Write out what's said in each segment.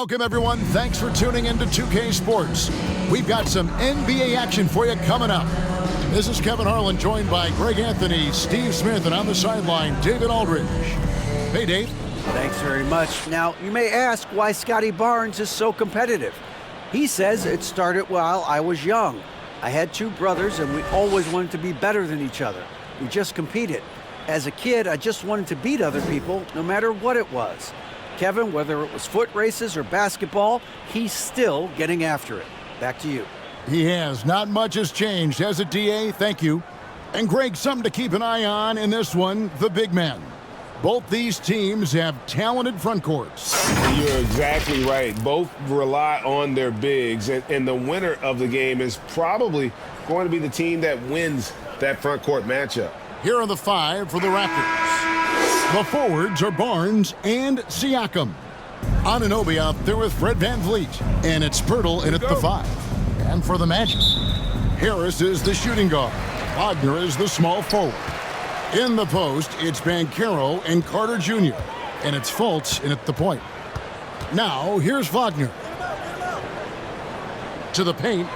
Welcome, everyone. Thanks for tuning into 2K Sports. We've got some NBA action for you coming up. This is Kevin Harlan, joined by Greg Anthony, Steve Smith, and on the sideline, David Aldridge. Hey, Dave. Thanks very much. Now, you may ask why Scotty Barnes is so competitive. He says it started while I was young. I had two brothers, and we always wanted to be better than each other. We just competed. As a kid, I just wanted to beat other people, no matter what it was. Kevin, whether it was foot races or basketball, he's still getting after it. Back to you. He has. Not much has changed, has it, DA? Thank you. And Greg, something to keep an eye on in this one, the big men. Both these teams have talented front courts. You're exactly right. Both rely on their bigs, and the winner of the game is probably going to be the team that wins that front court matchup. Here are the five for the Raptors. The forwards are Barnes and Siakam. Anunoby out there with Fred VanVleet. And it's Pirtle in at the five. And for the Magic, Harris is the shooting guard. Wagner is the small forward. In the post, it's Banchero and Carter Jr. And it's Fultz in at the point. Now, here's Wagner. To the paint.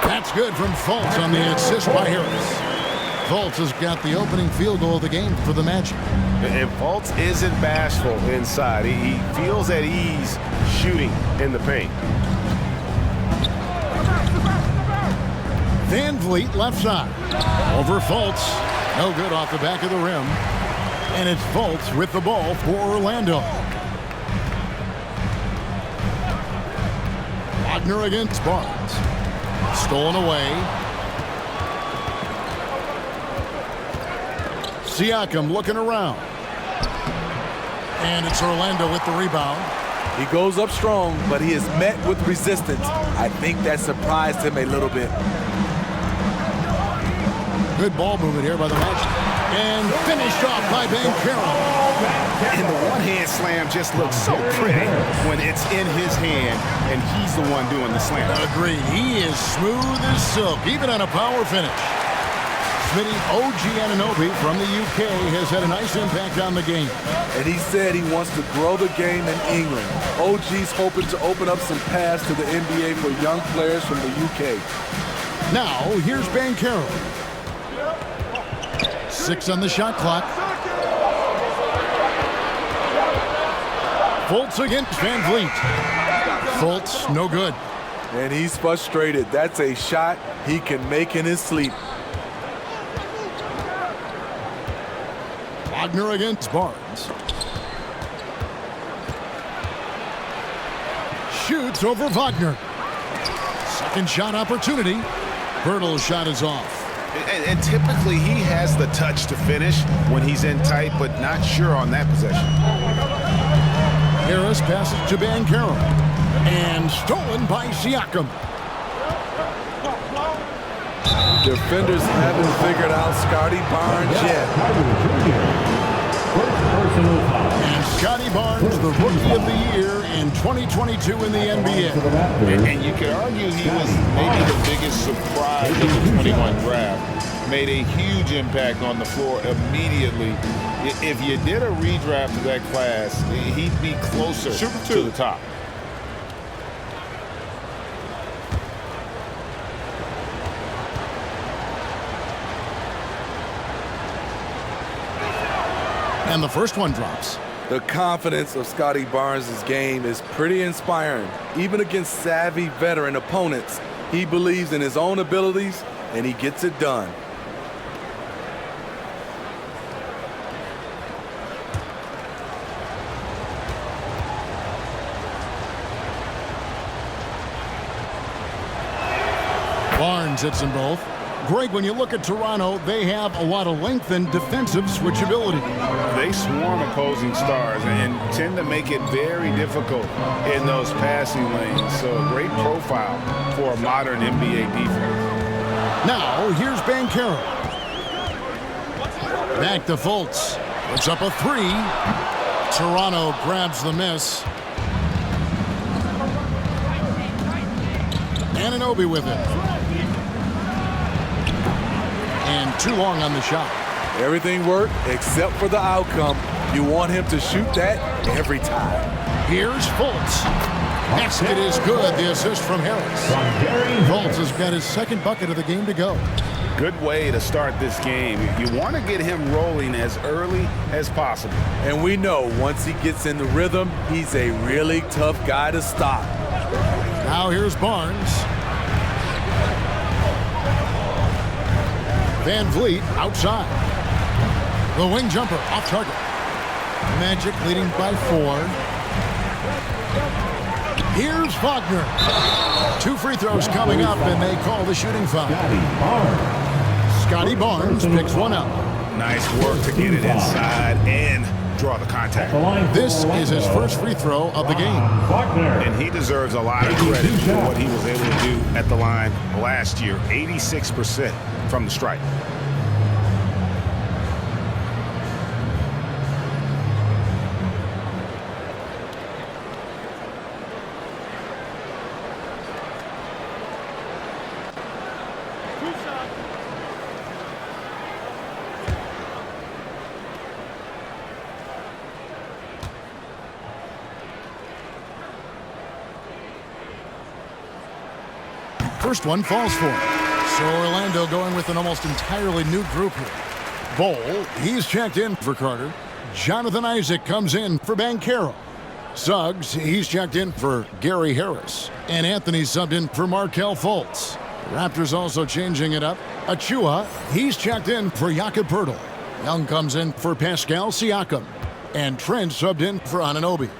That's good from Fultz on the assist by Harris. Fultz has got the opening field goal of the game for the Magic. And Fultz isn't bashful inside. He feels at ease shooting in the paint. VanVleet left side. Over Fultz. No good off the back of the rim. And it's Fultz with the ball for Orlando. Wagner against Barnes. Stolen away. Siakam looking around. And it's Orlando with the rebound. He goes up strong, but he is met with resistance. I think that surprised him a little bit. Good ball movement here by the Magic. And finished off by Banchero. And the one-hand slam just looks so pretty when it's in his hand, and he's the one doing the slam. Agreed. He is smooth as silk, even on a power finish. Smitty, OG Anunoby from the UK has had a nice impact on the game. And he said he wants to grow the game in England. OG's hoping to open up some paths to the NBA for young players from the UK. Now, here's Banchero. 6 on the shot clock. Fultz against VanVleet. Fultz, no good. And he's frustrated. That's a shot he can make in his sleep. Wagner against Barnes. Shoots over Wagner. Second shot opportunity. Pirtle's shot is off. And typically he has the touch to finish when he's in tight, but not sure on that possession. Harris passes to Banchero. And stolen by Siakam. Defenders haven't figured out Scotty Barnes yet. And Scotty Barnes, the Rookie of the Year in 2022 in the NBA. And you could argue he was maybe the biggest surprise of the 21 draft. Made a huge impact on the floor immediately. If you did a redraft of that class, he'd be closer to the top. And the first one drops. The confidence of Scotty Barnes' game is pretty inspiring. Even against savvy veteran opponents, he believes in his own abilities, and he gets it done. Barnes hits them both. Greg, when you look at Toronto, they have a lot of length and defensive switchability. They swarm opposing stars and tend to make it very difficult in those passing lanes. So a great profile for a modern NBA defense. Now, here's Banchero. Back to Fultz. Puts up a three. Toronto grabs the miss. Anunoby with it. And too long on the shot. Everything worked except for the outcome. You want him to shoot that every time. Here's Fultz. Basket is good. The assist from Harris. Fultz has got his second bucket of the game to go. Good way to start this game. You want to get him rolling as early as possible. And we know once he gets in the rhythm, he's a really tough guy to stop. Now here's Barnes. Van Vliet outside. The wing jumper off target. Magic leading by 4. Here's Wagner. 2 free throws coming up, and they call the shooting foul. Scotty Barnes picks one up. Nice work to get it inside and draw the contact. This is his first free throw of the game. And he deserves a lot of credit for what he was able to do at the line last year. 86% from the stripe. First one falls for him. So Orlando going with an almost entirely new group here. Bowl, he's checked in for Carter. Jonathan Isaac comes in for Banchero. Suggs, he's checked in for Gary Harris. And Anthony subbed in for Markelle Fultz. Raptors also changing it up. Achua, he's checked in for Jakob Poeltl. Young comes in for Pascal Siakam. And Trent subbed in for Anunoby.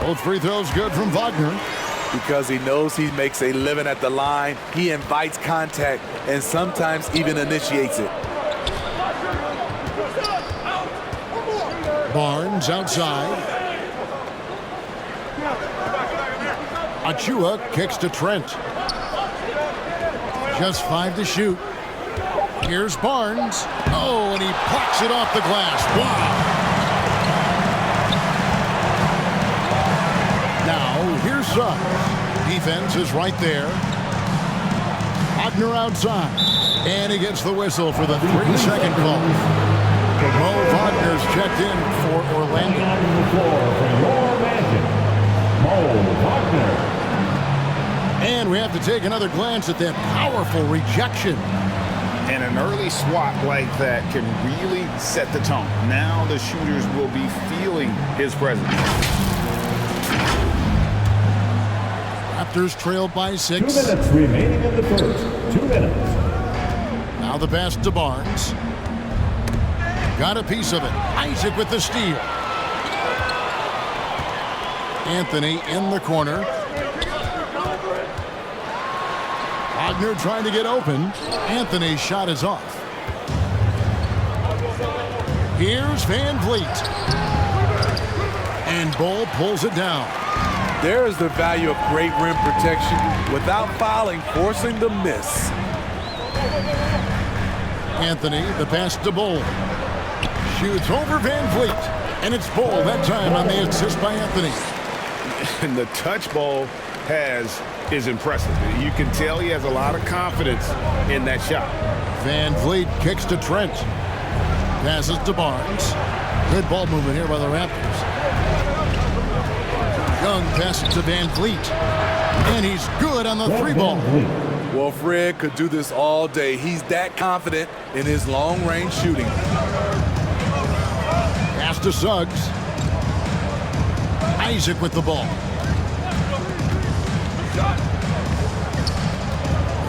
Both free throws good from Wagner. Because he knows he makes a living at the line, he invites contact and sometimes even initiates it. Barnes outside. Achua kicks to Trent. Just 5 to shoot. Here's Barnes. Oh, and he plucks it off the glass. Wow. Now, here's Suggs. Defense is right there. Wagner outside. And he gets the whistle for the 3-second call. Mo Wagner's checked in for Orlando. And we have to take another glance at that powerful rejection. And an early swat like that can really set the tone. Now the shooters will be feeling his presence. Raptors trailed by 6. 2 minutes remaining in the first. 2 minutes. Now the pass to Barnes. Got a piece of it. Isaac with the steal. Anthony in the corner. Wagner trying to get open. Anthony's shot is off. Here's Van Vliet. And Bull pulls it down. There is the value of great rim protection without fouling, forcing the miss. Anthony, the pass to Bull. Shoots over Van Vliet. And it's Bull that time on the assist by Anthony. And the touch Bull has is impressive. You can tell he has a lot of confidence in that shot. Van Vliet kicks to Trent. Passes to Barnes. Good ball movement here by the Raptors. Young passes to Van Vliet. And he's good on the 3-ball. Well, Fred could do this all day. He's that confident in his long-range shooting. Pass to Suggs. Isaac with the ball.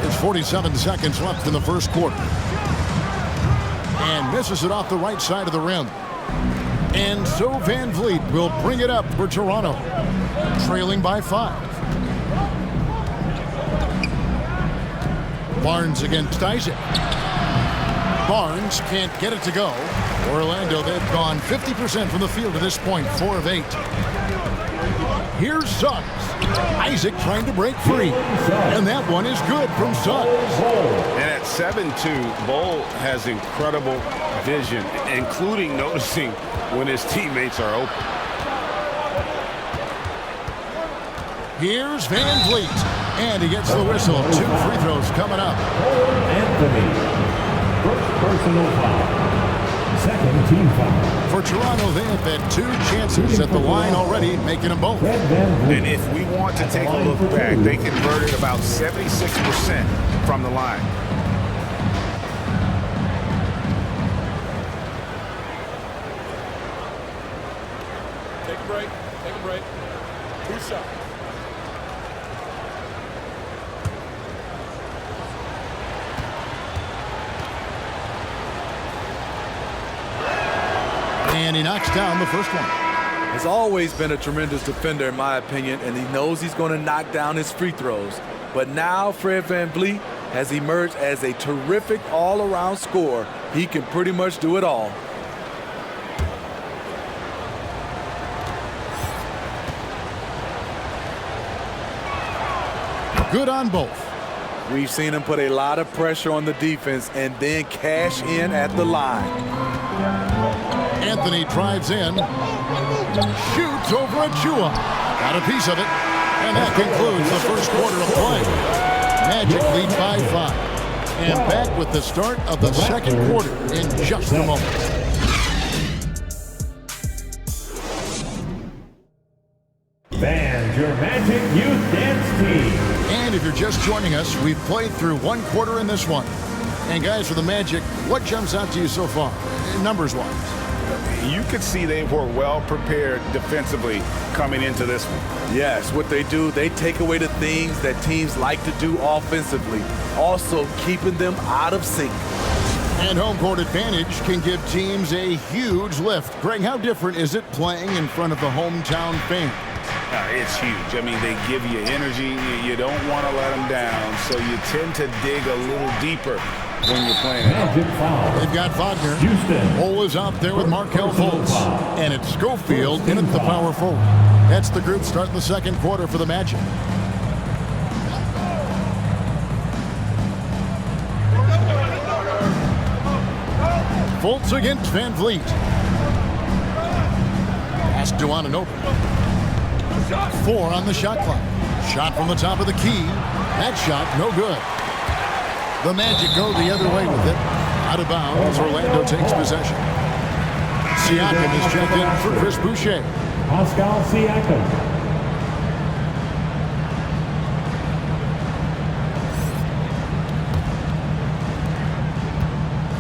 There's 47 seconds left in the first quarter. And misses it off the right side of the rim. And so Van Vliet will bring it up for Toronto, trailing by 5. Barnes against Isaac. Barnes can't get it to go. Orlando, they've gone 50% from the field to this point, 4 of 8. Here's Suggs. Isaac trying to break free. And that one is good from Suggs. And at 7-2, Bull has incredible vision, including noticing when his teammates are open. Here's Van Vliet. And he gets the whistle. 2 free throws coming up. Anthony. First personal foul. Second Second team foul. For Toronto, they have had 2 chances at the line already, making them both. Fred VanVleet. And if we want to take a look back, they converted about 76% from the line. Take a break. Take a break. 2 shots. And he knocks down the first one. Has always been a tremendous defender, in my opinion, and he knows he's going to knock down his free throws. But now Fred VanVleet has emerged as a terrific all-around scorer. He can pretty much do it all. Good on both. We've seen him put a lot of pressure on the defense and then cash in at the line. Anthony drives in, shoots over Achua. Got a piece of it, and that concludes the first quarter of play. Magic lead by 5. And back with the start of the second quarter in just a moment. Band your Magic Youth Dance Team. And if you're just joining us, we've played through 1 quarter in this one. And guys, for the Magic, what jumps out to you so far, numbers-wise? You could see they were well prepared defensively coming into this one. Yes, what they do, they take away the things that teams like to do offensively, also keeping them out of sync. And home court advantage can give teams a huge lift. Greg, how different is it playing in front of the hometown fans? It's huge. I mean, they give you energy. You don't want to let them down, so you tend to dig a little deeper when you're playing at home. Magic foul. They've got Wagner. Houston. Cole is out there with Markelle Fultz. And it's Schofield in at the power forward. That's the group starting the second quarter for the Magic. Fultz against VanVleet. Pass to Anunoby. 4 on the shot clock. Shot from the top of the key. That shot, no good. The Magic go the other way with it. Out of bounds, Orlando takes possession. Siakam is checked in for Chris Boucher. Pascal Siakam.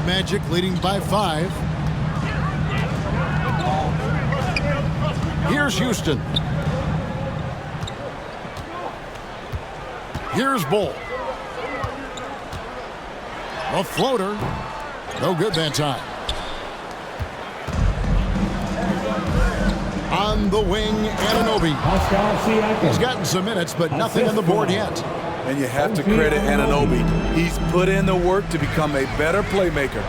Magic leading by 5. Here's Houston. Here's Bull. A floater. No good that time. On the wing, Anunoby. Pascal Siakam. He's gotten some minutes, but nothing on the board yet. And you have to credit Anunoby. He's put in the work to become a better playmaker.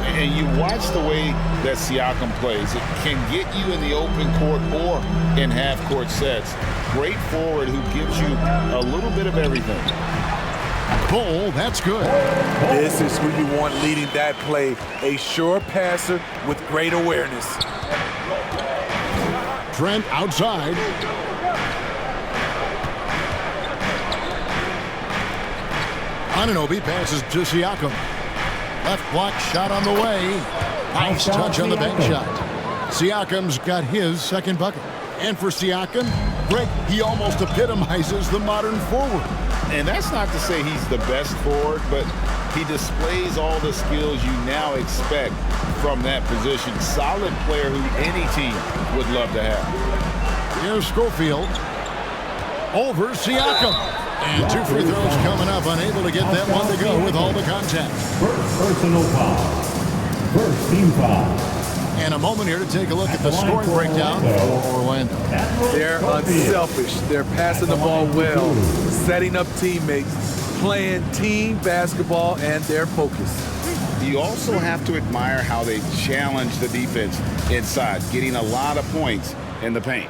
And you watch the way that Siakam plays. It can get you in the open court or in half-court sets. Great forward who gives you a little bit of everything. Bull, that's good. This is who you want leading that play. A sure passer with great awareness. Trent outside. Anunoby passes to Siakam. Left block shot on the way. Nice touch on the bank shot. Siakam's got his second bucket. And for Siakam, Greg, he almost epitomizes the modern forward. And that's not to say he's the best forward, but he displays all the skills you now expect from that position. Solid player who any team would love to have. Here's Schofield. Over Siakam. And 2 free throws coming up. Unable to get that one to go with all the contact. First personal foul. First team foul. And a moment here to take a look at the scoring breakdown for Orlando. They're unselfish. They're passing the ball well, setting up teammates, playing team basketball, and they're focused. You also have to admire how they challenge the defense inside, getting a lot of points in the paint.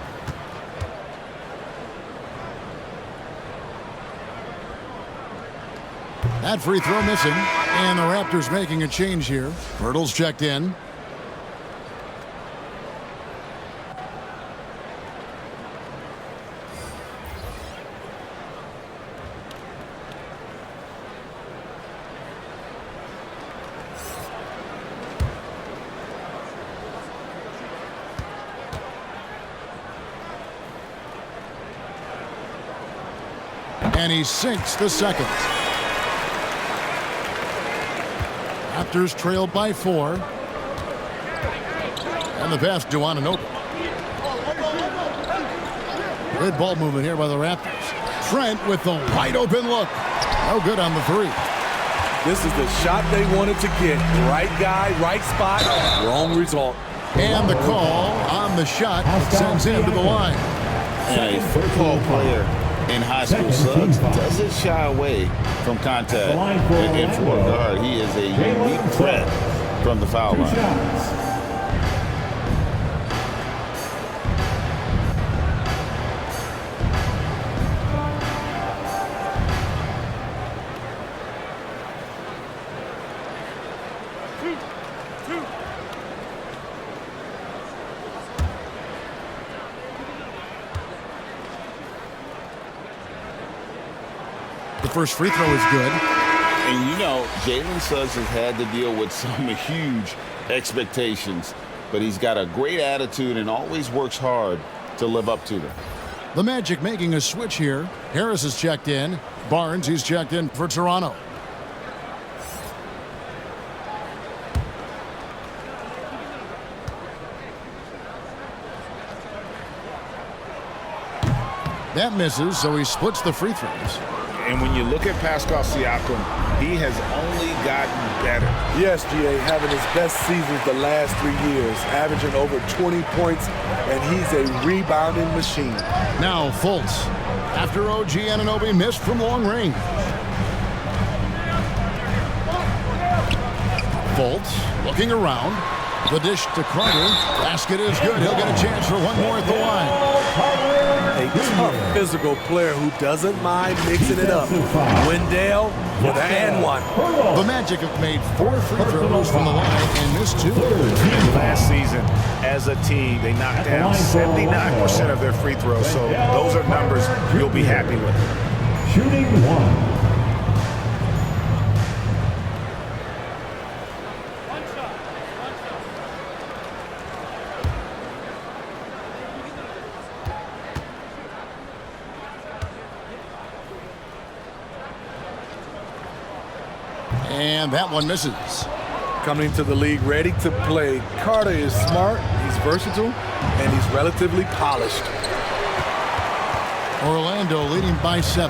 That free throw missing, and the Raptors making a change here. Pirtle's checked in. And he sinks the second. Raptors trailed by 4. And the pass to Anunoby. Good ball movement here by the Raptors. Trent with the wide open look. No good on the 3. This is the shot they wanted to get. Right guy, right spot, wrong result. And the call on the shot sends him to the line. And a football player in high school subs doesn't shy away from contact. And for a guard, he is a unique threat from the foul line. The first free throw is good. And you know, Jalen Suggs has had to deal with some huge expectations, but he's got a great attitude and always works hard to live up to them. The Magic making a switch here. Harris is checked in. Barnes, he's checked in for Toronto. That misses, so he splits the free throws. And when you look at Pascal Siakam, he has only gotten better. Yes, GA, having his best seasons the last 3 years, averaging over 20 points, and he's a rebounding machine. Now Fultz, after OG Anunoby missed from long range. Fultz looking around. The dish to Carter. Basket is good. He'll get a chance for one more at the line. A tough physical player who doesn't mind mixing it up. Wendell with an and one. The Magic have made 4 free throws from the line and missed 2. Last season, as a team, they knocked down 79% of their free throws. So those are numbers you'll be happy with. Shooting 1. And that one misses. Coming to the league ready to play. Carter is smart, he's versatile, and he's relatively polished. Orlando leading by 7.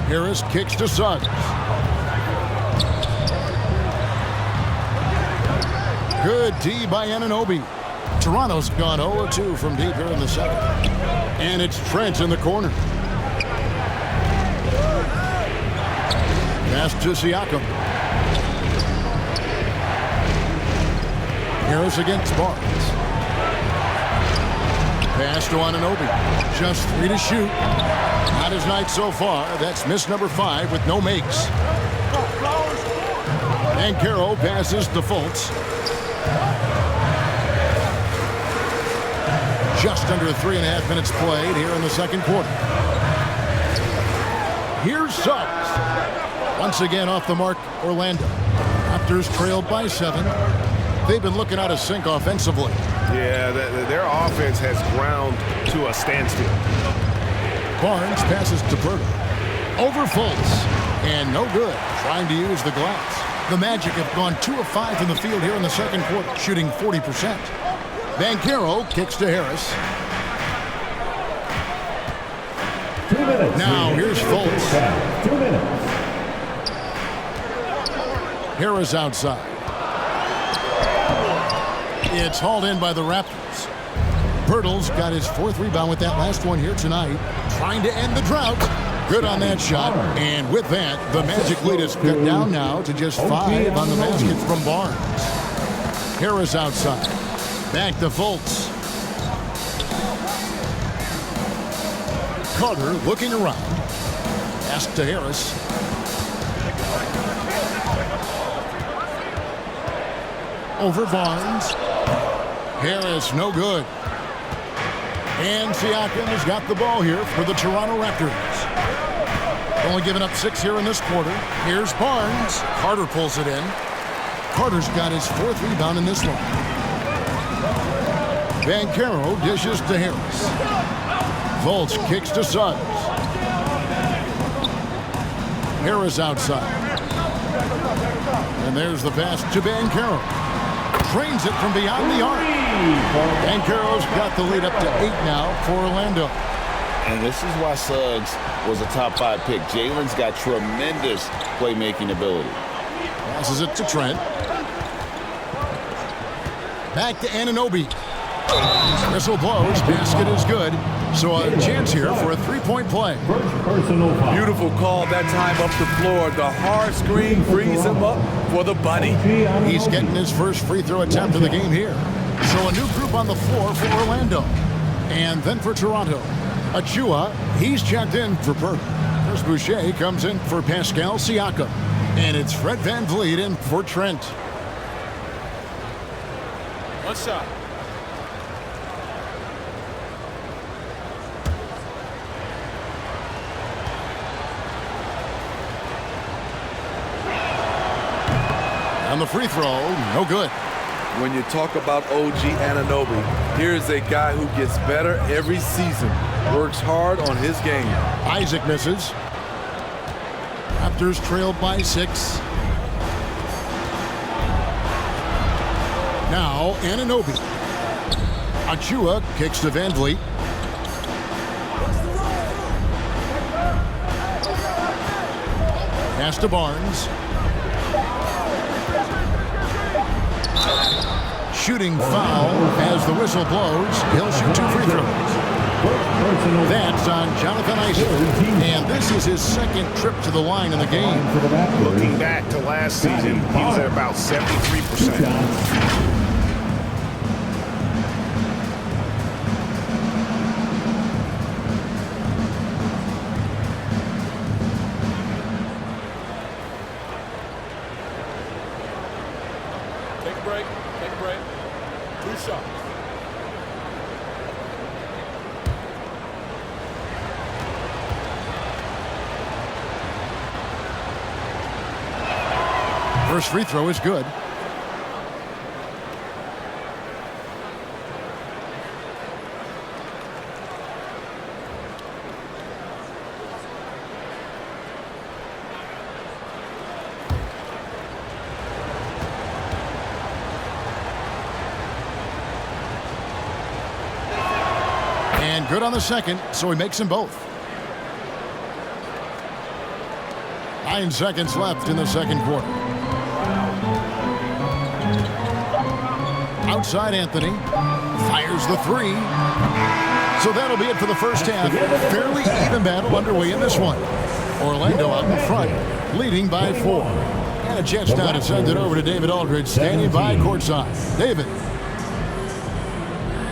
Harris kicks to Suggs. Good D by Anunoby. Toronto's gone 0-2 from deep here in the second. And it's Trent in the corner. Pass to Siakam. Harris against Barnes. Pass to Anunoby. Just 3 to shoot. Not his night so far. That's miss number 5 with no makes. And Carroll passes to Fultz. Just under 3.5 minutes played here in the second quarter. Here's Suggs. Once again off the mark, Orlando. Raptors trailed by 7. They've been looking out of sync offensively. Yeah, their offense has ground to a standstill. Barnes passes to Berger. Over Fultz. And no good. Trying to use the glass. The Magic have gone 2 of 5 from the field here in the second quarter, shooting 40%. Banchero kicks to Harris. 2 minutes. Now here's Fultz. 2 minutes. Harris outside. It's hauled in by the Raptors. Pirtle's got his 4th rebound with that last one here tonight. Trying to end the drought. Good on that shot. And with that, the Magic lead is cut down now to just 5 on the basket from Barnes. Harris outside. Back to Fultz. Carter looking around. Pass to Harris. Over Barnes. Harris, no good. And Siakam has got the ball here for the Toronto Raptors. Only giving up 6 here in this quarter. Here's Barnes. Carter pulls it in. Carter's got his 4th rebound in this one. Banchero dishes to Harris. Fultz kicks to Suggs. Harris outside. And there's the pass to Banchero. Trains it from beyond the arc. Banchero's got the lead up to 8 now for Orlando. And this is why Suggs was a top 5 pick. Jalen's got tremendous playmaking ability. Passes it to Trent. Back to Anunoby. Whistle blows. Basket is good. So a chance here for a 3-point play. Beautiful call that time up the floor. The hard screen frees him up for the bunny. He's getting his first free throw attempt of the game here. So a new group on the floor for Orlando. And then for Toronto. Achua, he's checked in for Perk. Chris Boucher comes in for Pascal Siakam. And it's Fred VanVleet in for Trent. One shot. On the free throw, no good. When you talk about OG Anunoby, here's a guy who gets better every season, works hard on his game. Isaac misses. Raptors trailed by 6. Now Anunoby. Achua kicks to VanVleet. Pass to Barnes. Shooting foul as the whistle blows. He'll shoot 2 free throws. That's on Jonathan Isaac. And this is his second trip to the line in the game. Looking back to last season, he was at about 73%. Take a break. Take a break. 2 shots. First free throw is good. And good on the second, so he makes them both. 9 seconds left in the second quarter. Outside Anthony. Fires the 3. So that'll be it for the first half. Fairly even battle underway in this one. Orlando out in front, leading by 4. And a chance now to send it over to David Aldridge, standing by courtside. David.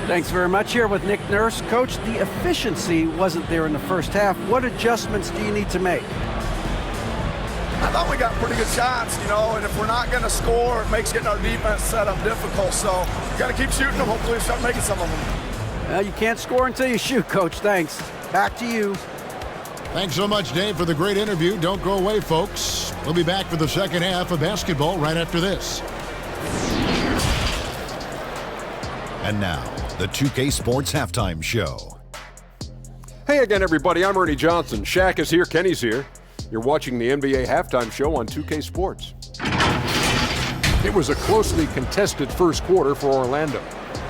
Thanks very much. Here with Nick Nurse. Coach, the efficiency wasn't there in the first half. What adjustments do you need to make? I thought we got pretty good shots, and if we're not going to score, it makes getting our defense set up difficult. So you got to keep shooting them. Hopefully, start making some of them. Well, you can't score until you shoot, Coach. Thanks. Back to you. Thanks so much, Dave, for the great interview. Don't go away, folks. We'll be back for the second half of basketball right after this. And now, the 2K Sports Halftime Show. Hey again, everybody. I'm Ernie Johnson. Shaq is here. Kenny's here. You're watching the NBA Halftime Show on 2K Sports. It was a closely contested first quarter for Orlando.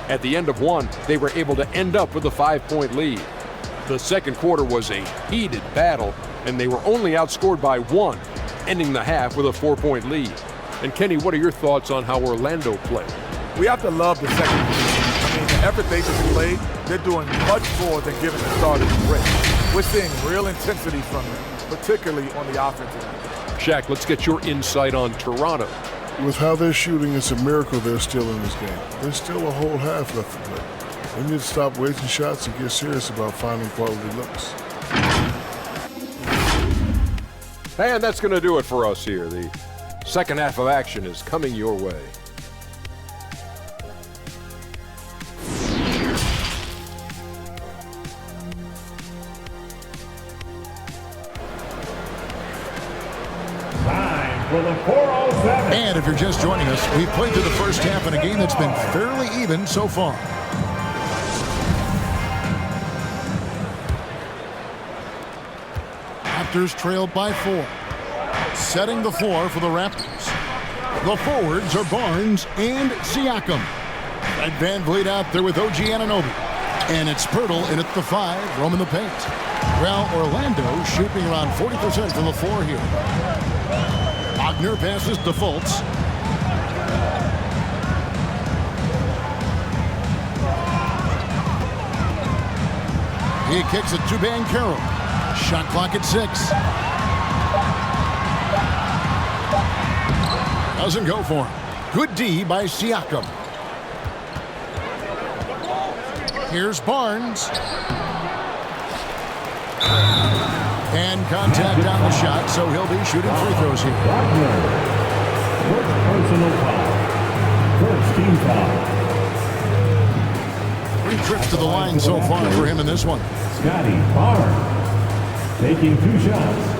At the end of one, they were able to end up with a 5-point lead. The second quarter was a heated battle, and they were only outscored by 1, ending the half with a 4-point lead. And Kenny, what are your thoughts on how Orlando played? We have to love the second quarter. I mean, the effort they displayed, they're doing much more than giving the starters a break. We're seeing real intensity from them, particularly on the offensive end. Shaq, let's get your insight on Toronto. With how they're shooting, it's a miracle they're still in this game. There's still a whole half left to play. They need to stop wasting shots and get serious about finding quality looks. And that's going to do it for us here. The second half of action is coming your way. For the 407. And if you're just joining us, we've played through the first half in a game that's been fairly even so far. Raptors trail by 4. Setting the floor for the Raptors. The forwards are Barnes and Siakam. Fred VanVleet out there with OG Anunoby. And it's Pirtle in at the 5, roaming the paint. Well, Orlando shooting around 40% from the floor here. Wagner passes to Fultz. He kicks it to Banchero. Shot clock at 6. Doesn't go for him. Good D by Siakam. Here's Barnes. And contact on the shot, so he'll be shooting free throws here. First personal foul. First team foul. 3 trips to the line so far for him in this one. Scotty Barnes taking 2 shots.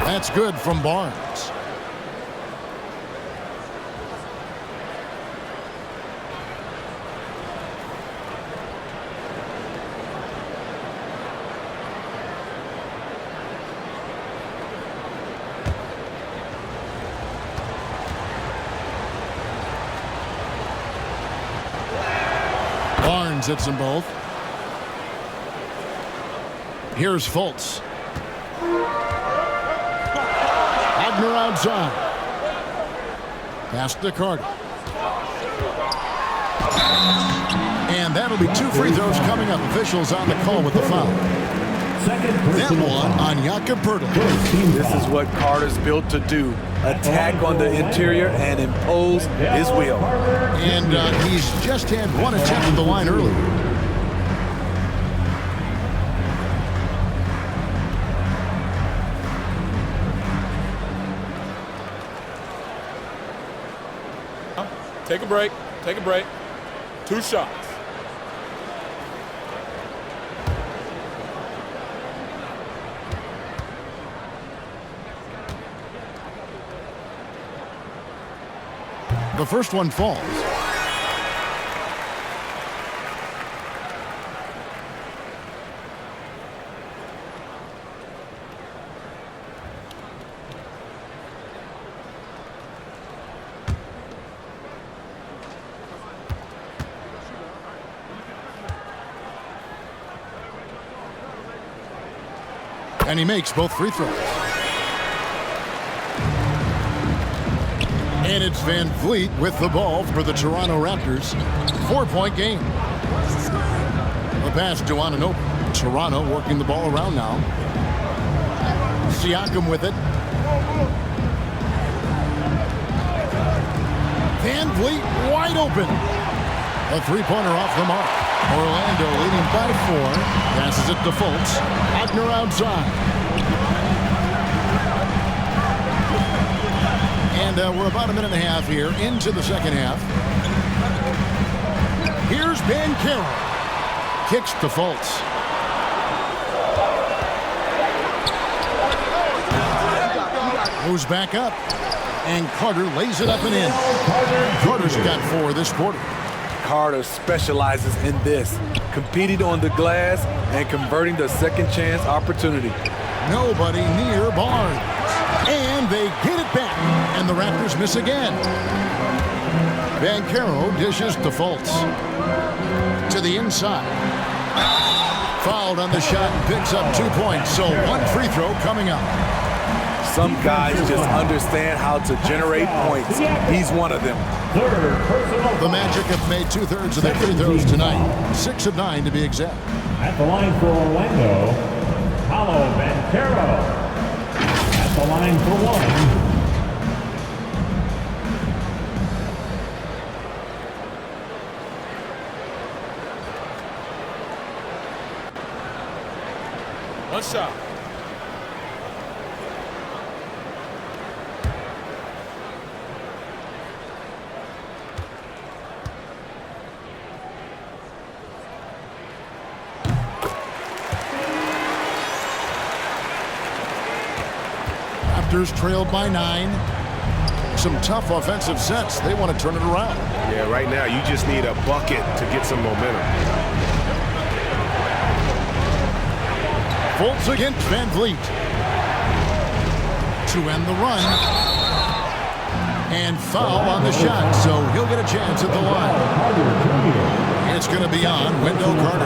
That's good from Barnes. Barnes hits them both. Here's Fultz. Wagner outside. Pass to Carter. And that'll be 2 free throws coming up. Officials on the call with the foul. That one on Jakob Pirtle. This is what Carter's built to do. Attack on the interior and impose his will. And he's just had 1 attempt at the line earlier. Take a break. Take a break. 2 shots. The first one falls. And he makes both free throws. And it's VanVleet with the ball for the Toronto Raptors. 4-point game. The pass to Anunoby. Toronto working the ball around now. Siakam with it. VanVleet wide open. A 3-pointer off the mark. Orlando leading by 4. Passes it to Fultz. Wagner outside. And we're about a minute and a half here into the second half. Here's Banchero. Kicks to Fultz. Moves back up. And Carter lays it up and in. Carter's got 4 this quarter. Carter specializes in this, competing on the glass and converting the second chance opportunity. Nobody near Barnes. And they get it back. And the Raptors miss again. Banchero dishes to Fultz. To the inside. Fouled on the shot and picks up 2 points. So 1 free throw coming up. Some guys just understand how to generate points. He's one of them. The Magic have made 2/3 of their free throws tonight. 6 of 9 to be exact. At the line for Orlando, Paolo Banchero. At the line for 1. One shot. Raptors trailed by 9. Some tough offensive sets. They want to turn it around. Yeah, right now you just need a bucket to get some momentum. Fultz against Van Vliet. To end the run. And foul on the shot, so he'll get a chance at the line. It's going to be on Wendell Carter.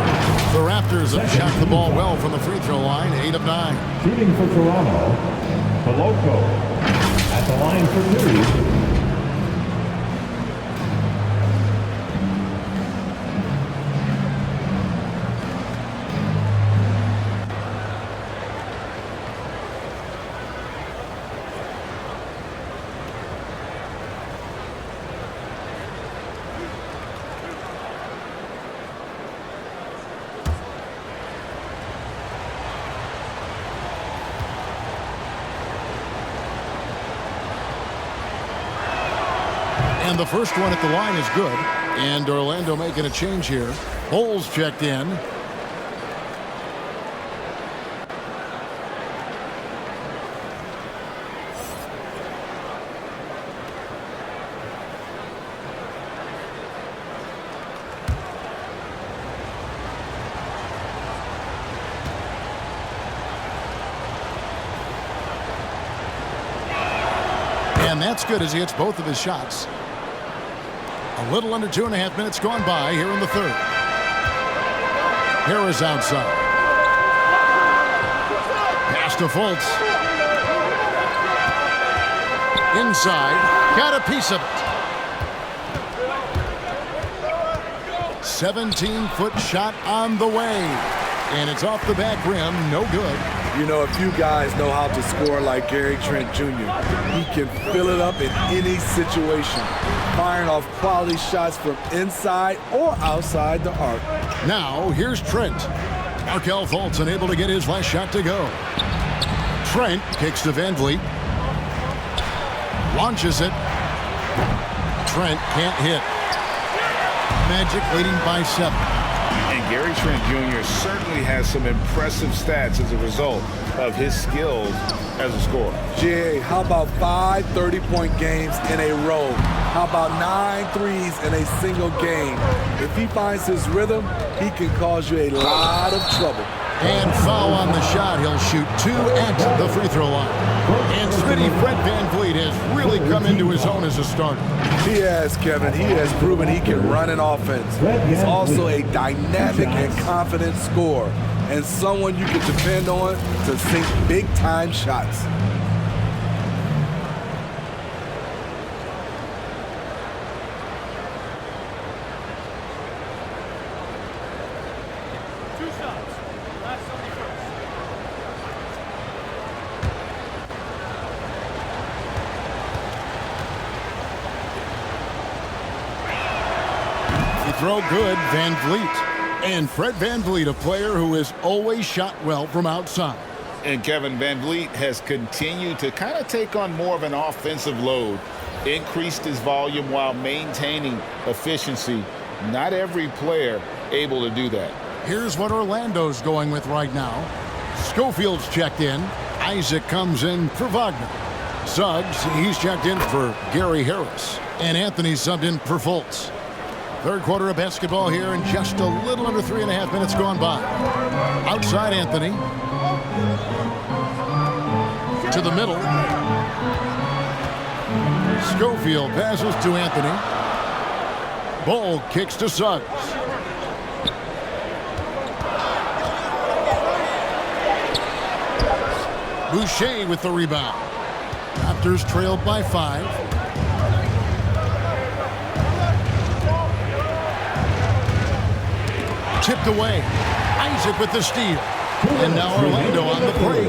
The Raptors have shot the ball well from the free throw line, 8 of 9. Shooting for Toronto, Peloko at the line for 2. And the first one at the line is good. And Orlando making a change here. Holes checked in. And that's good as he hits both of his shots. A little under 2.5 minutes gone by here in the third. Harris outside. Pass to Fultz. Inside. Got a piece of it. 17-foot shot on the way. And it's off the back rim. No good. You know, if you guys know how to score like Gary Trent Jr., he can fill it up in any situation, firing off quality shots from inside or outside the arc. Now, here's Trent. Markelle Fultz unable to get his last shot to go. Trent kicks to Van Vliet. Launches it. Trent can't hit. Magic leading by 7. And Gary Trent Jr. certainly has some impressive stats as a result of his skills as a scorer. GA, how about 5 30-point games in a row? How about 9 threes in a single game? If he finds his rhythm, he can cause you a lot of trouble. And foul on the shot. He'll shoot 2 at the free throw line. And Smitty, Fred Van Vliet has really come into his own as a starter. He has, Kevin. He has proven he can run an offense. He's also a dynamic and confident scorer, and someone you can depend on to sink big-time shots. Throw good, Van Vliet. And Fred Van Vliet, a player who has always shot well from outside. And Kevin Van Vliet has continued to kind of take on more of an offensive load, increased his volume while maintaining efficiency. Not every player able to do that. Here's what Orlando's going with right now. Schofield's checked in. Isaac comes in for Wagner. Suggs, he's checked in for Gary Harris. And Anthony subbed in for Fultz. Third quarter of basketball here, and just a little under 3.5 minutes gone by. Outside Anthony. To the middle. Schofield passes to Anthony. Ball kicks to Suggs. Boucher with the rebound. Raptors trailed by 5. Tipped away. Isaac with the steal. And now Orlando on the break.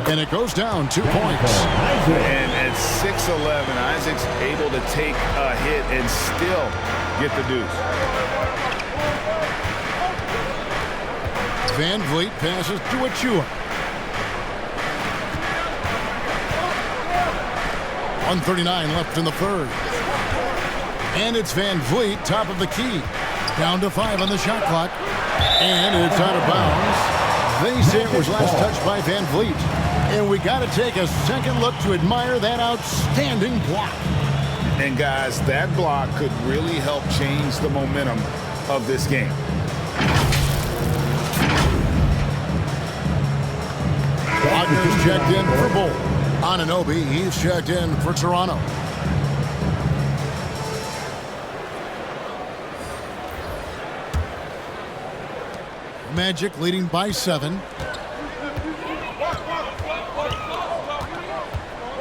And it goes down 2 points. And at 6'11", Isaac's able to take a hit and still get the deuce. Van Vliet passes to Achua. 1:39 left in the third. And it's Van Vliet, top of the key. Down to 5 on the shot clock. And it's out of bounds. They say it was last touched by Van Vliet. And we got to take a second look to admire that outstanding block. And guys, that block could really help change the momentum of this game. Wagner's checked in for Bull. Anunoby, he's checked in for Toronto. Magic leading by 7.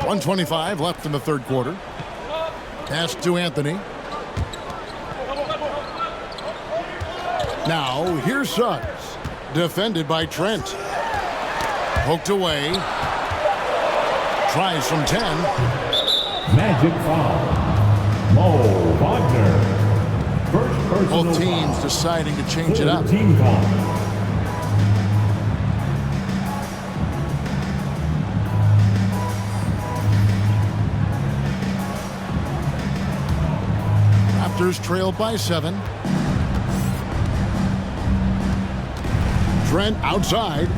1:25 left in the third quarter. Pass to Anthony. Now, here's Suggs. Defended by Trent. Poked away. Tries from 10. Magic foul. Mo Wagner. First personal Both teams foul. deciding to change it up. Team foul. Raptors trailed by 7. Trent outside.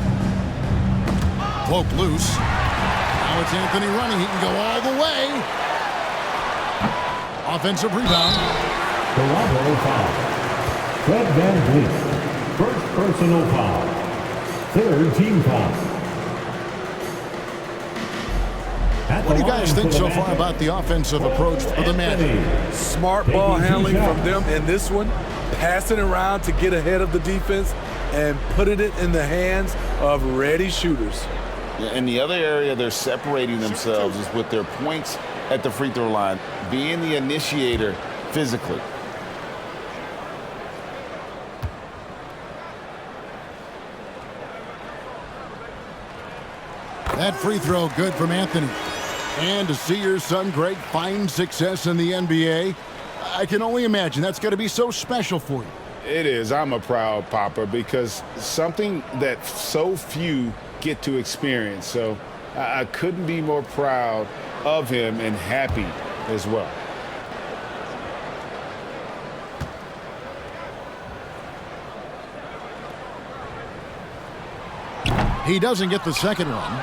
Poke loose. Now it's Anthony running. He can go all the way. Offensive rebound. Toronto foul. Fred VanVleet. First personal foul. Third team foul. What do you guys think so far about the offensive approach for the Magic? Smart ball handling from them in this one. Passing around to get ahead of the defense and putting it in the hands of ready shooters. And the other area they're separating themselves is with their points at the free throw line, being the initiator physically. That free throw good from Anthony. And to see your son Greg find success in the NBA, I can only imagine that's going to be so special for you. It is. I'm a proud papa because something that so few get to experience. So I couldn't be more proud of him and happy as well. He doesn't get the second one.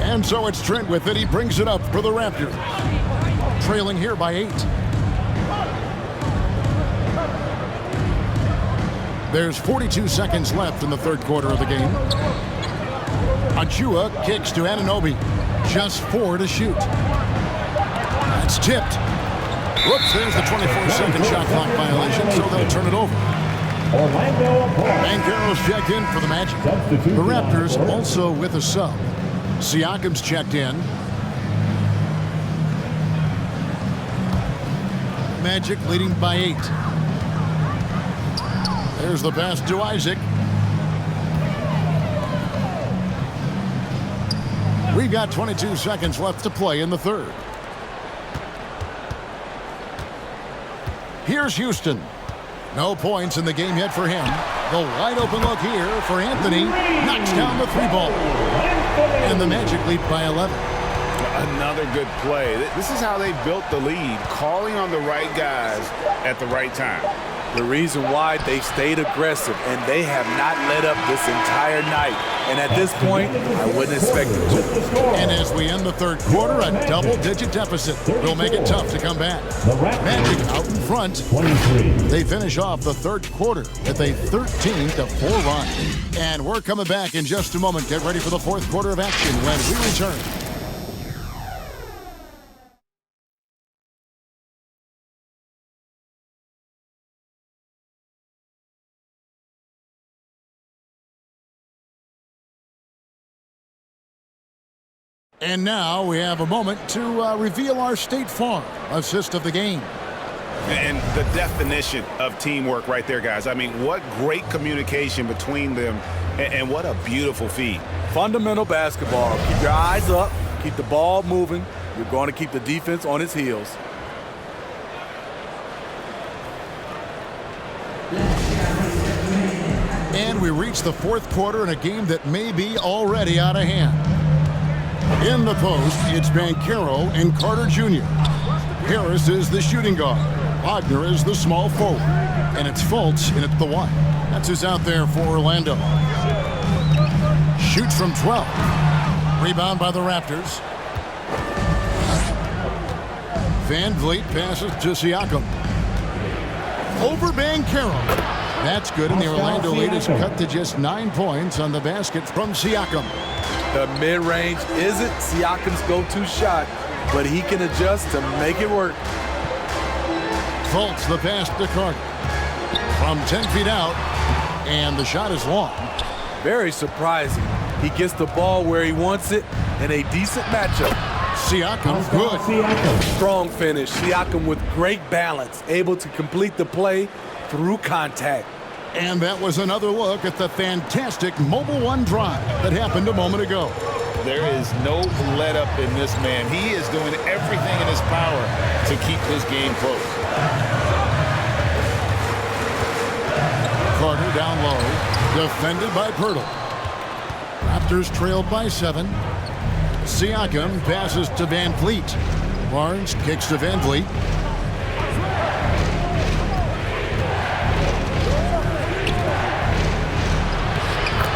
And so it's Trent with it. He brings it up for the Raptors. Trailing here by 8. There's 42 seconds left in the third quarter of the game. Achua kicks to Anunoby. Just 4 to shoot. That's tipped. Whoops, there's the 24-second shot clock violation, so they'll turn it over. Banchero's checked in for the Magic. The Raptors also with a sub. Siakam's checked in. Magic leading by 8. There's the pass to Isaac. We've got 22 seconds left to play in the third. Here's Houston. No points in the game yet for him. The wide open look here for Anthony. Knocks down the 3-ball. And the Magic lead by 11. Another good play. This is how they built the lead, calling on the right guys at the right time. The reason why they stayed aggressive, and they have not let up this entire night. And at this point, I wouldn't expect them to. And as we end the third quarter, a double-digit deficit will make it tough to come back. Magic out in front. They finish off the third quarter with a 13-4 run. And we're coming back in just a moment. Get ready for the fourth quarter of action when we return. And now we have a moment to reveal our State Farm assist of the game. And the definition of teamwork right there, guys. I mean, what great communication between them, and what a beautiful feed. Fundamental basketball. Keep your eyes up. Keep the ball moving. You're going to keep the defense on its heels. And we reach the fourth quarter in a game that may be already out of hand. In the post, it's Banchero and Carter Jr. Harris is the shooting guard. Wagner is the small forward. And it's Fultz in at the 1. That's who's out there for Orlando. Shoots from 12. Rebound by the Raptors. Van Vliet passes to Siakam. Over Banchero. That's good, and the Orlando lead is cut to just 9 points on the basket from Siakam. The mid-range isn't Siakam's go-to shot, but he can adjust to make it work. Fultz the pass to Carter. From 10 feet out, and the shot is long. Very surprising. He gets the ball where he wants it in a decent matchup. Siakam, good. Strong finish. Siakam with great balance, able to complete the play through contact. And that was another look at the fantastic Mobile One drive that happened a moment ago. There is no let up in this man. He is doing everything in his power to keep this game close. Carter down low, defended by Pirtle. Raptors trailed by 7. Siakam passes to Van Vliet. Barnes kicks to Van Vliet.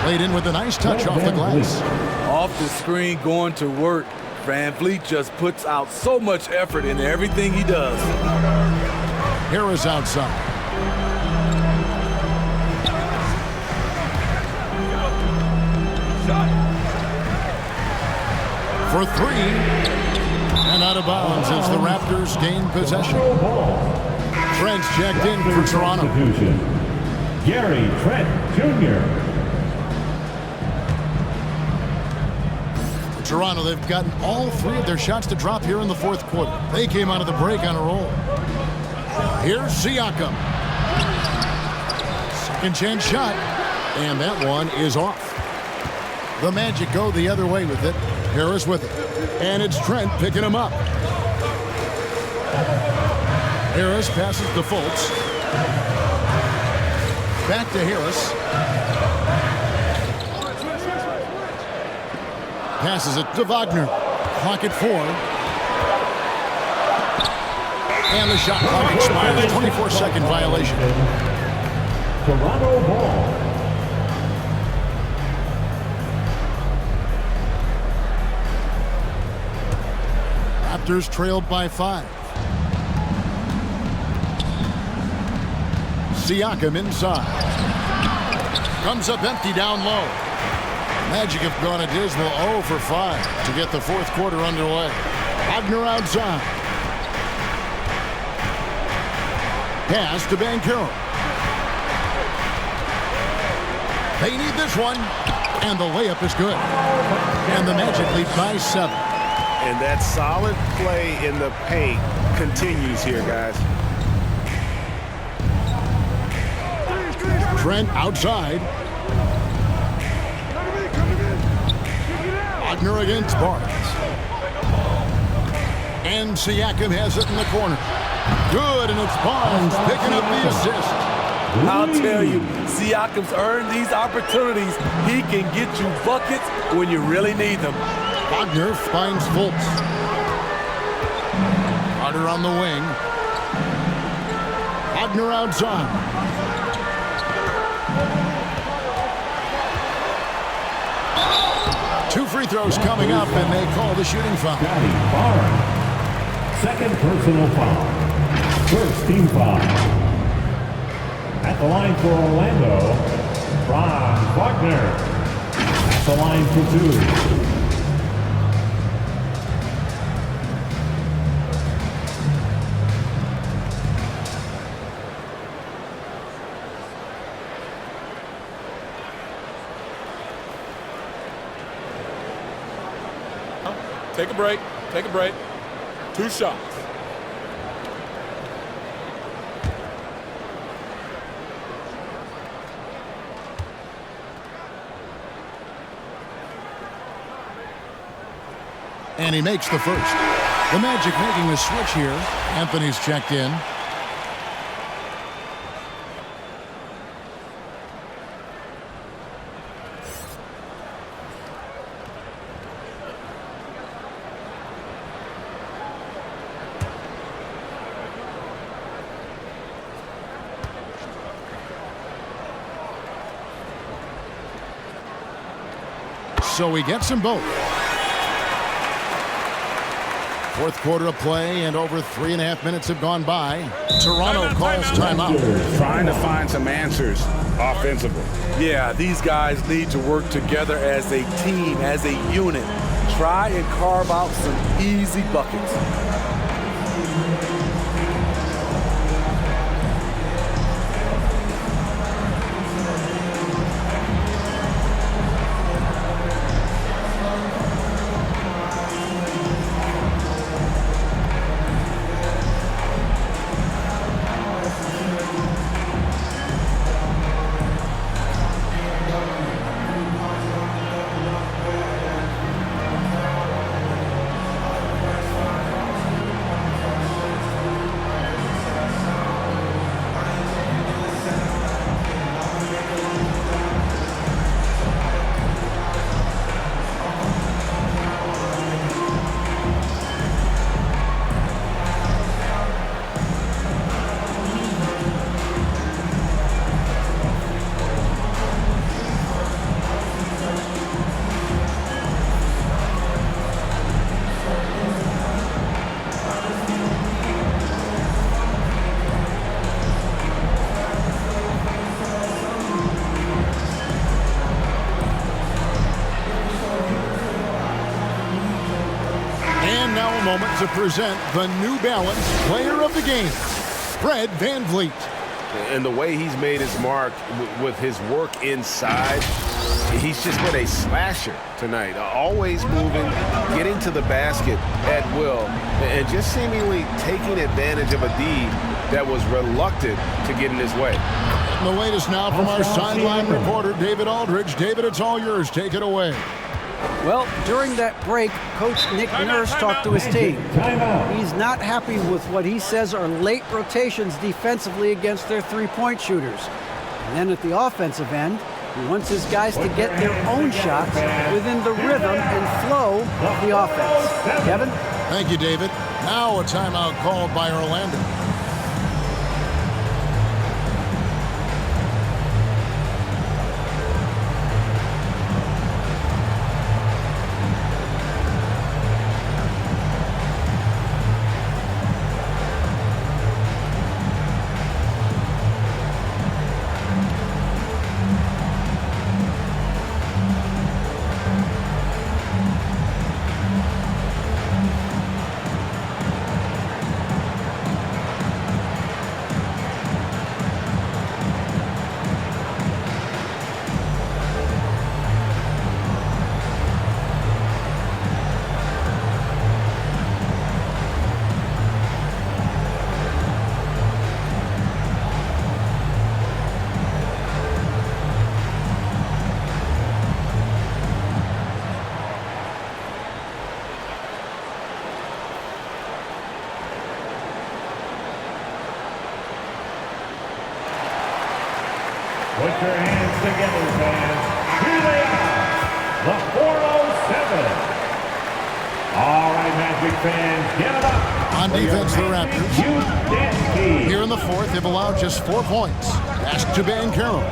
Played in with a nice touch off the glass. Off the screen, going to work. Van Vliet just puts out so much effort in everything he does. Harris outside. For 3. And out of bounds as the Raptors gain possession. Trent's checked in for Toronto. Gary Trent Jr. Toronto, they've gotten all 3 of their shots to drop here in the 4th quarter. They came out of the break on a roll. Here's Siakam. Second chance shot, and that one is off. The Magic go the other way with it. Harris with it. And it's Trent picking him up. Harris passes to Fultz. Back to Harris. Passes it to Wagner. Clock at 4. And the shot clock expires. 24-second violation. Toronto ball. Raptors trailed by 5. Siakam inside. Comes up empty down low. Magic have gone a dismal 0 for 5 to get the 4th quarter underway. Wagner outside. Pass to Banchero. They need this one. And the layup is good. And the Magic lead by 7. And that solid play in the paint continues here, guys. Trent outside. Wagner against Barnes. And Siakam has it in the corner. Good, and it's Barnes picking up the assist. I'll tell you, Siakam's earned these opportunities. He can get you buckets when you really need them. Wagner finds Fultz. Carter on the wing. Wagner outside. Two free throws coming up, and they call the shooting foul. Second personal foul. First team foul. At the line for Orlando, Franz Wagner. At the line for 2. Take a break. Take a break. 2 shots. And he makes the first. The Magic making the switch here. Anthony's checked in. so he gets them both. Fourth quarter of play, and over 3.5 minutes have gone by. Toronto calls timeout. Trying to find some answers offensively. Yeah, these guys need to work together as a team, as a unit. Try and carve out some easy buckets. Moment to present the New Balance Player of the Game, Fred VanVleet. And the way he's made his mark with his work inside, he's just been a slasher tonight. Always moving, getting to the basket at will, and just seemingly taking advantage of a D that was reluctant to get in his way. And the latest now from our sideline reporter, David Aldridge. David, it's all yours. Take it away. Well, during that break, Coach Nick Nurse talked to his team. He's not happy with what he says are late rotations defensively against their three-point shooters. And then at the offensive end, he wants his guys to get their own shots within the rhythm and flow of the offense. Kevin? Thank you, David. Now a timeout called by Orlando. Put your hands together, fans. Here they are, the 407. All right, Magic fans, give it up. On defense, the Raptors. Here in the fourth, they've allowed just 4 points. Pass to Banchero.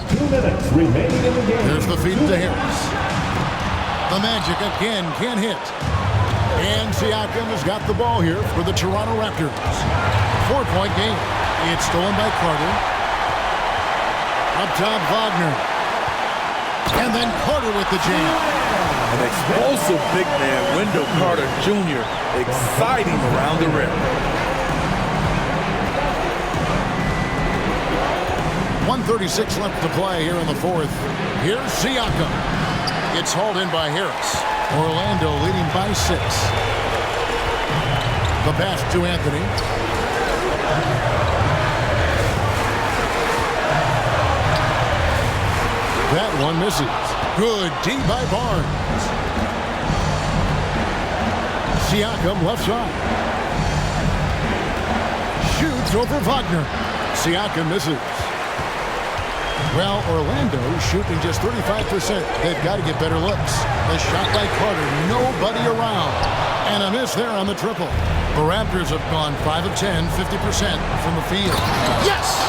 2 minutes remaining in the game. Here's the feed to Harris. The Magic again can't hit. And Siakam has got the ball here for the Toronto Raptors. 4-point game. It's stolen by Carter. Up top, Wagner. And then Carter with the jam. An explosive big man, Wendell Carter Jr., exciting around the rim. 1:36 left to play here in the fourth. Here's Siakam. It's hauled in by Harris. Orlando leading by 6. The pass to Anthony. That one misses. Good D by Barnes. Siakam left side. Shoots over Wagner. Siakam misses. Well, Orlando shooting just 35%. They've got to get better looks. The shot by Carter, nobody around. And a miss there on the triple. The Raptors have gone 5 of 10, 50% from the field. Yes!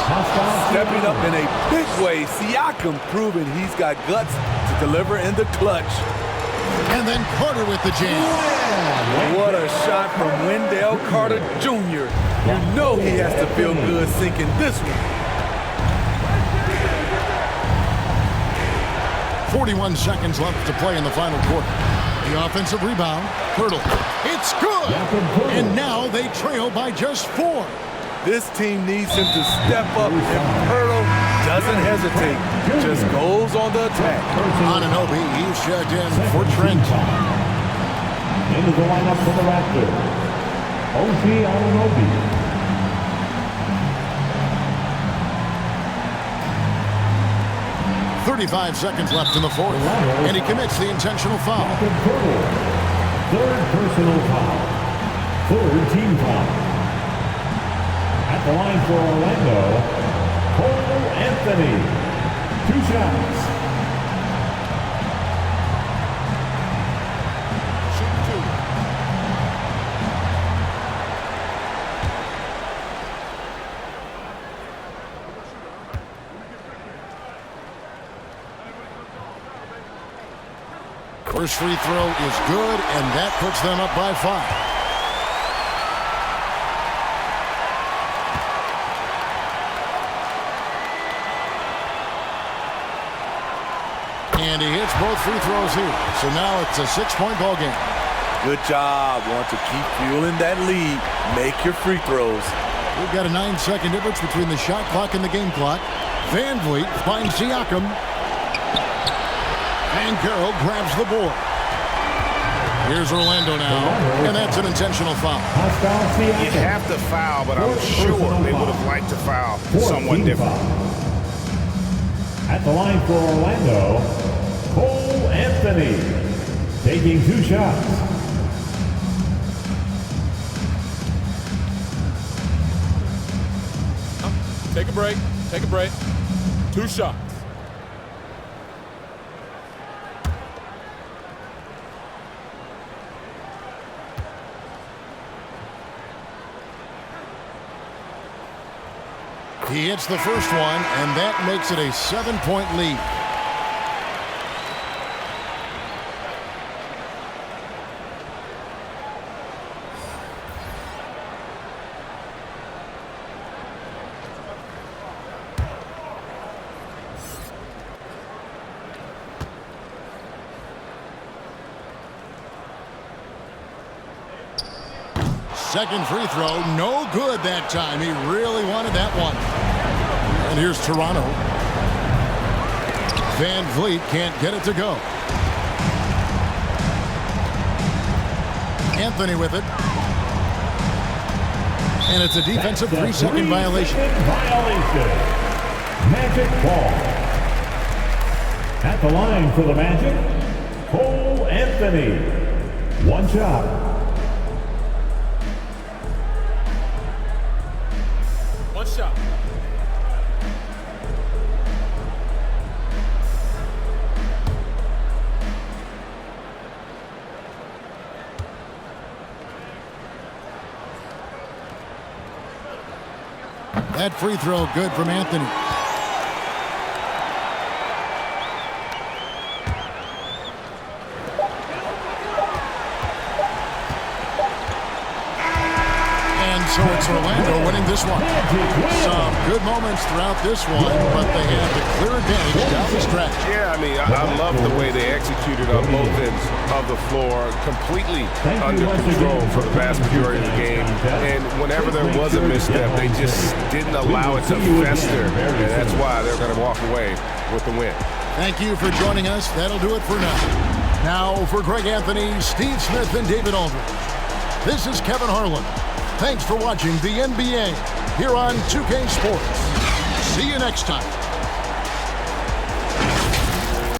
Stepping up in a big way, Siakam proving he's got guts to deliver in the clutch. And then Carter with the jam. What a shot from Wendell Carter Jr. You know he has to feel good sinking this one. 41 seconds left to play in the final quarter. The offensive rebound. Hurdle. It's good! And now they trail by just 4. This team needs him to step up, and Hurdle doesn't hesitate. Just goes on the attack. Anunoby, he's checked in for Trent. Into the lineup for the Raptors, O.G. Anunoby. 35 seconds left in the fourth, and he commits the intentional foul. Third personal foul. Third team foul. At the line for Orlando, Cole Anthony. 2 shots. First free throw is good, and that puts them up by 5. And he hits both free throws here. So now it's a 6-point ball game. Good job. Want to keep fueling that lead. Make your free throws. We've got a 9-second difference between the shot clock and the game clock. Van Vliet finds Siakam. And Carroll grabs the board. Here's Orlando now, and that's an intentional foul. You have to foul, but I'm sure they would have liked to foul someone different. At the line for Orlando, Cole Anthony, taking 2 shots. Take a break. Take a break. 2 shots. He hits the first one, and that makes it a 7-point lead. Second free throw, no good that time. He really wanted that one. And here's Toronto. Van Vliet can't get it to go. Anthony with it. And it's a defensive 3-second violation. Magic ball. At the line for the Magic, Cole Anthony. 1 shot. 1 shot. That free throw good from Anthony. And so it's Orlando winning this one. Some good moments throughout this one, but they had the clear advantage down the stretch. Yeah, I mean, I love the way they executed on both ends of the floor, completely under control for the vast majority of the game. And whenever there was a misstep, they just didn't allow it to fester. And that's why they're going to walk away with the win. Thank you for joining us. That'll do it for now. Now for Greg Anthony, Steve Smith, and David Aldridge, this is Kevin Harlan. Thanks for watching the NBA here on 2K Sports. See you next time.